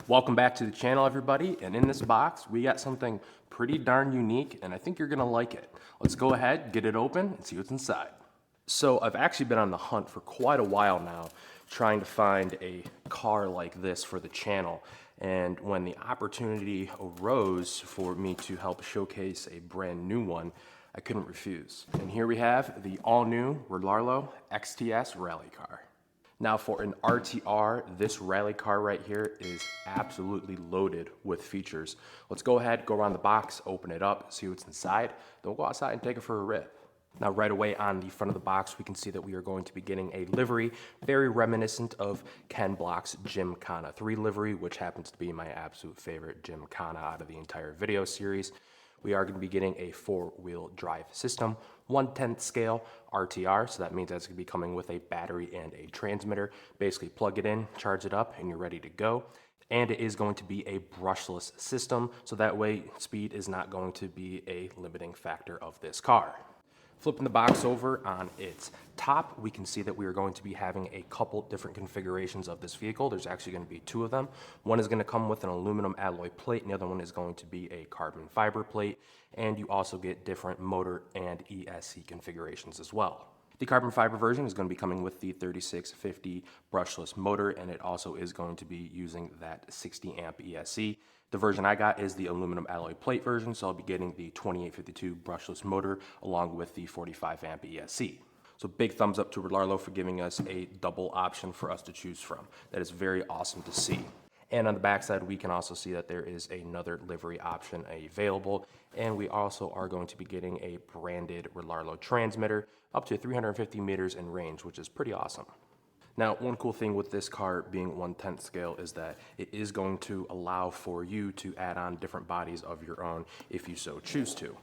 Welcome back to the channel, everybody, and in this box we got something pretty darn unique and I think you're gonna like it. Let's go ahead, get it open and see what's inside. So I've actually been on the hunt for quite a while now trying to find a car like this for the channel, and when the opportunity arose for me to help showcase a brand new one, I couldn't refuse. And here we have the all-new Rlaarlo XTS Rally Car. Now for an RTR, this rally car right here is absolutely loaded with features. Let's go ahead, go around the box, open it up, see what's inside, then we'll go outside and take it for a rip. Now right away on the front of the box, we can see that we are going to be getting a livery very reminiscent of Ken Block's Gymkhana 3 livery, which happens to be my absolute favorite Gymkhana out of the entire video series. We are going to be getting a 4-wheel drive system, 1/10 scale RTR, so that means that's going to be coming with a battery and a transmitter. Basically plug it in, charge it up, and you're ready to go. And it is going to be a brushless system, so that way speed is not going to be a limiting factor of this car. Flipping the box over on its top, we can see that we are going to be having a couple different configurations of this vehicle. There's actually going to be two of them. One is going to come with an aluminum alloy plate, and the other one is going to be a carbon fiber plate. And you also get different motor and ESC configurations as well. The carbon fiber version is going to be coming with the 3650 brushless motor, and it also is going to be using that 60 amp ESC. The version I got is the aluminum alloy plate version, so I'll be getting the 2852 brushless motor along with the 45 amp ESC. So big thumbs up to Rlaarlo for giving us a double option for us to choose from. That is very awesome to see. And on the backside, we can also see that there is another livery option available. And we also are going to be getting a branded Rlaarlo transmitter up to 350 meters in range, which is pretty awesome. Now, one cool thing with this car being 1/10 scale is that it is going to allow for you to add on different bodies of your own if you so choose to.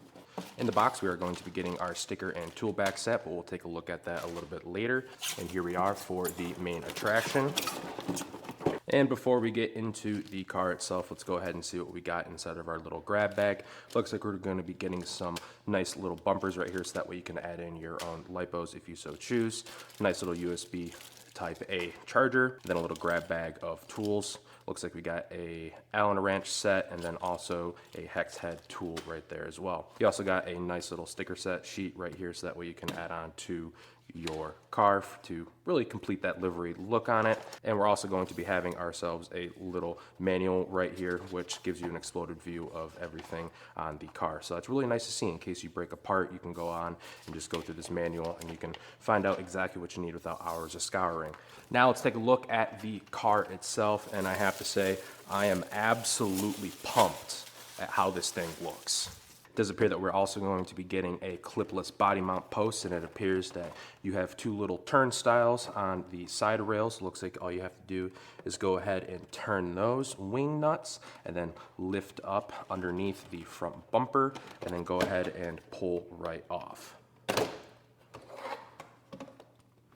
In the box, we are going to be getting our sticker and tool back set, but we'll take a look at that a little bit later. And here we are for the main attraction. And before we get into the car itself, let's go ahead and see what we got inside of our little grab bag. Looks like we're going to be getting some nice little bumpers right here, so that way you can add in your own lipos if you so choose. Nice little USB Type A charger, then a little grab bag of tools. Looks like we got a Allen wrench set and then also a hex head tool right there as well. You also got a nice little sticker set sheet right here, so that way you can add on to your car to really complete that livery look on it. And we're also going to be having ourselves a little manual right here, which gives you an exploded view of everything on the car. So it's really nice to see. In case you break apart, you can go on and just go through this manual and you can find out exactly what you need without hours of scouring. Now let's take a look at the car itself, and I have to say I am absolutely pumped at how this thing looks. It does appear that we're also going to be getting a clipless body mount post, and it appears that you have two little turnstiles on the side rails. Looks like all you have to do is go ahead and turn those wing nuts and then lift up underneath the front bumper and then go ahead and pull right off.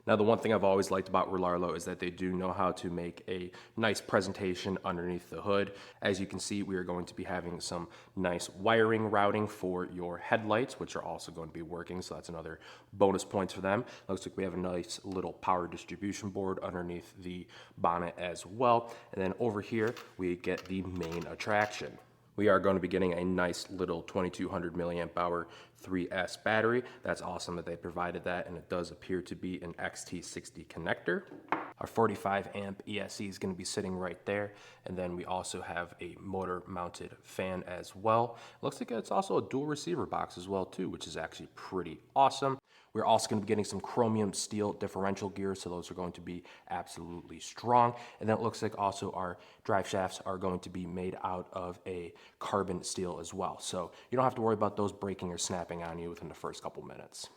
Now, the one thing I've always liked about Rlaarlo is that they do know how to make a nice presentation underneath the hood. As you can see, we are going to be having some nice wiring routing for your headlights, which are also going to be working, so that's another bonus points for them. Looks like we have a nice little power distribution board underneath the bonnet as well. And then over here, we get the main attraction. We are going to be getting a nice little 2200 milliamp hour 3S battery. That's awesome that they provided that, and it does appear to be an XT60 connector. Our 45 amp ESC is going to be sitting right there, and then we also have a motor mounted fan as well. Looks like it's also a dual receiver box as well too, which is actually pretty awesome. We're also going to be getting some chromium steel differential gears, so those are going to be absolutely strong. And then it looks like also our drive shafts are going to be made out of a carbon steel as well. So you don't have to worry about those breaking or snapping on you within the first couple minutes.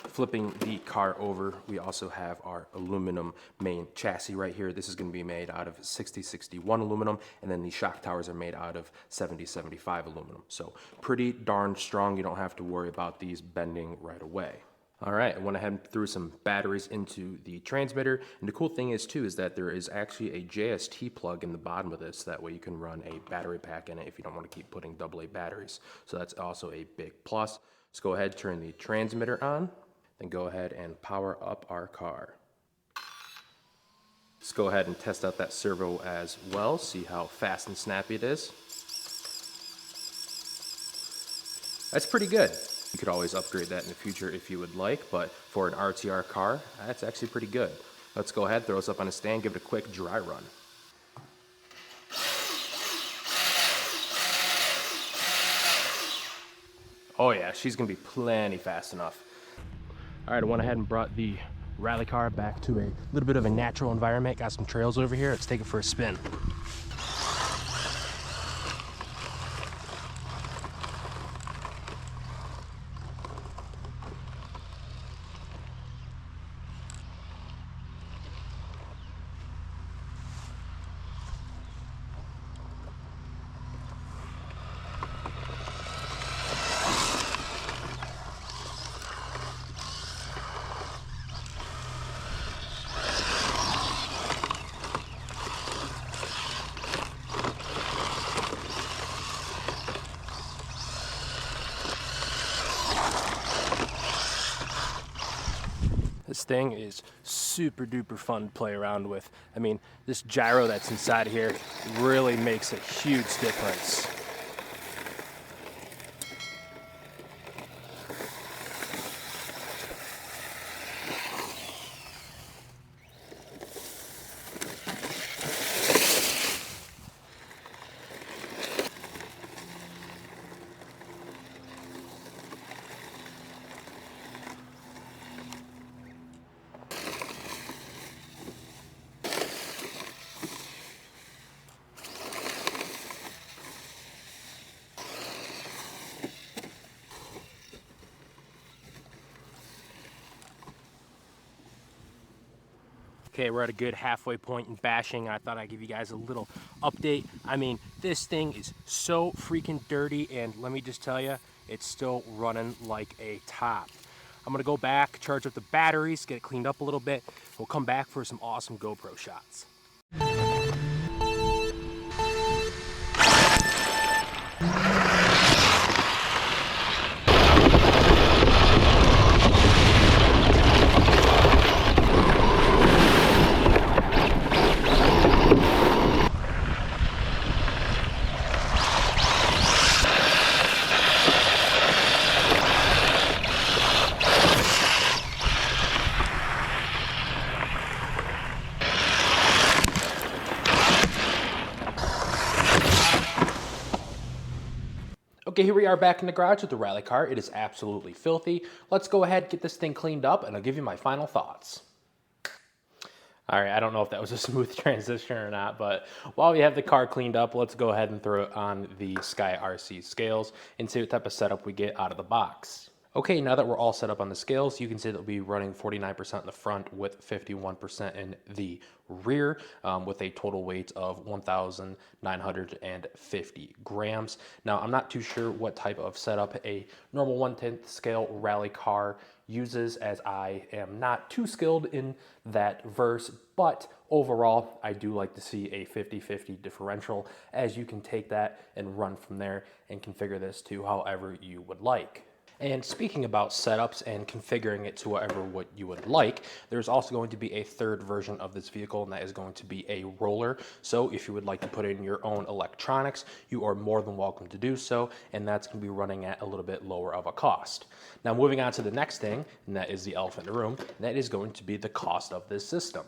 Flipping the car over, we also have our aluminum main chassis right here. This is going to be made out of 6061 aluminum, and then the shock towers are made out of 7075 aluminum. So pretty darn strong. You don't have to worry about these bending right away. All right, I went ahead and threw some batteries into the transmitter. And the cool thing is too, is that there is actually a JST plug in the bottom of this. That way you can run a battery pack in it if you don't want to keep putting AA batteries. So that's also a big plus. Let's go ahead and turn the transmitter on. Then go ahead and power up our car. Let's go ahead and test out that servo as well, see how fast and snappy it is. That's pretty good. You could always upgrade that in the future if you would like, but for an RTR car, that's actually pretty good. Let's go ahead, throw this up on a stand, give it a quick dry run. Oh yeah, she's gonna be plenty fast enough. All right, I went ahead and brought the rally car back to a little bit of a natural environment. Got some trails over here. Let's take it for a spin. This thing is super duper fun to play around with. I mean, this gyro that's inside here really makes a huge difference. Okay, we're at a good halfway point in bashing. I thought I'd give you guys a little update. I mean, this thing is so freaking dirty, and let me just tell you, it's still running like a top. I'm gonna go back, charge up the batteries, get it cleaned up a little bit. We'll come back for some awesome GoPro shots. Okay, here we are back in the garage with the rally car. It is absolutely filthy. Let's go ahead, get this thing cleaned up, and I'll give you my final thoughts. All right, I don't know if that was a smooth transition or not, but while we have the car cleaned up, let's go ahead and throw it on the Sky RC scales and see what type of setup we get out of the box. Okay, now that we're all set up on the scales, you can see that we'll be running 49% in the front with 51% in the rear, with a total weight of 1,950 grams. Now, I'm not too sure what type of setup a normal 1/10 scale rally car uses, as I am not too skilled in that verse, but overall, I do like to see a 50-50 differential, as you can take that and run from there and configure this to however you would like. And speaking about setups and configuring it to what you would like, there's also going to be a third version of this vehicle, and that is going to be a roller. So if you would like to put in your own electronics, you are more than welcome to do so, and that's going to be running at a little bit lower of a cost. Now moving on to the next thing, and that is the elephant in the room, and that is going to be the cost of this system.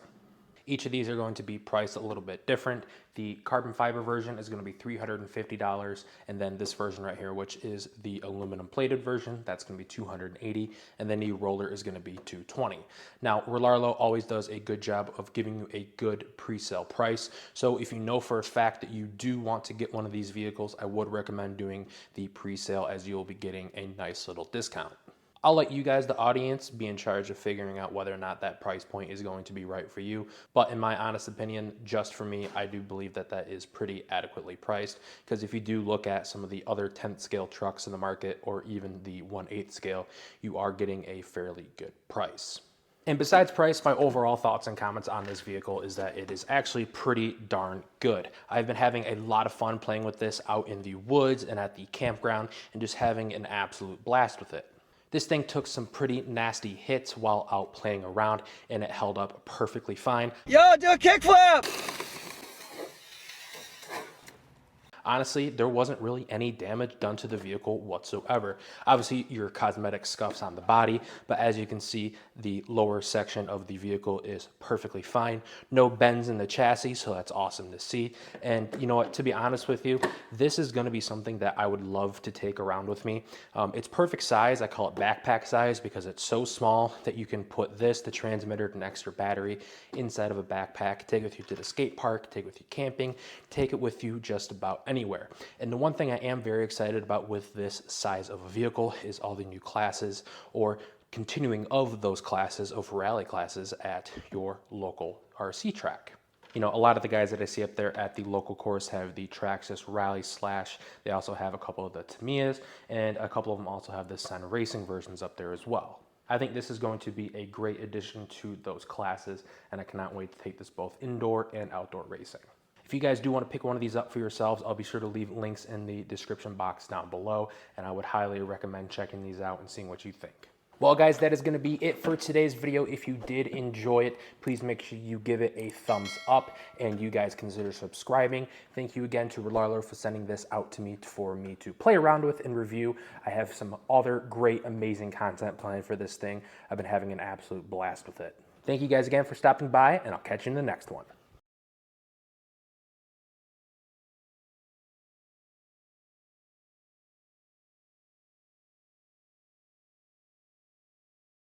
Each of these are going to be priced a little bit different. The carbon fiber version is going to be $350, and then this version right here, which is the aluminum plated version, that's going to be $280, and then the roller is going to be $220. Now, Rlaarlo always does a good job of giving you a good pre-sale price, so if you know for a fact that you do want to get one of these vehicles, I would recommend doing the pre-sale, as you'll be getting a nice little discount. I'll let you guys, the audience, be in charge of figuring out whether or not that price point is going to be right for you. But in my honest opinion, just for me, I do believe that that is pretty adequately priced. Because if you do look at some of the other 10th scale trucks in the market, or even the 1/8 scale, you are getting a fairly good price. And besides price, my overall thoughts and comments on this vehicle is that it is actually pretty darn good. I've been having a lot of fun playing with this out in the woods and at the campground, and just having an absolute blast with it. This thing took some pretty nasty hits while out playing around, and it held up perfectly fine. Yo, do a kickflip! Honestly, there wasn't really any damage done to the vehicle whatsoever. Obviously, your cosmetic scuffs on the body, but as you can see, the lower section of the vehicle is perfectly fine. No bends in the chassis, so that's awesome to see. And you know what, to be honest with you, this is gonna be something that I would love to take around with me. It's perfect size. I call it backpack size because it's so small that you can put this, the transmitter, and an extra battery inside of a backpack, take it with you to the skate park, take it with you camping, take it with you just about anywhere. And the one thing I am very excited about with this size of a vehicle is all the new classes or continuing of those classes of rally classes at your local RC track. You know, a lot of the guys that I see up there at the local course have the Traxxas Rally Slash. They also have a couple of the Tamiyas, and a couple of them also have the Senna Racing versions up there as well. I think this is going to be a great addition to those classes, and I cannot wait to take this both indoor and outdoor racing. If you guys do want to pick one of these up for yourselves, I'll be sure to leave links in the description box down below, and I would highly recommend checking these out and seeing what you think. Well guys, that is going to be it for today's video. If you did enjoy it, please make sure you give it a thumbs up and you guys consider subscribing. Thank you again to Rlaarlo for sending this out to me for me to play around with and review. I have some other great, amazing content planned for this thing. I've been having an absolute blast with it. Thank you guys again for stopping by, and I'll catch you in the next one.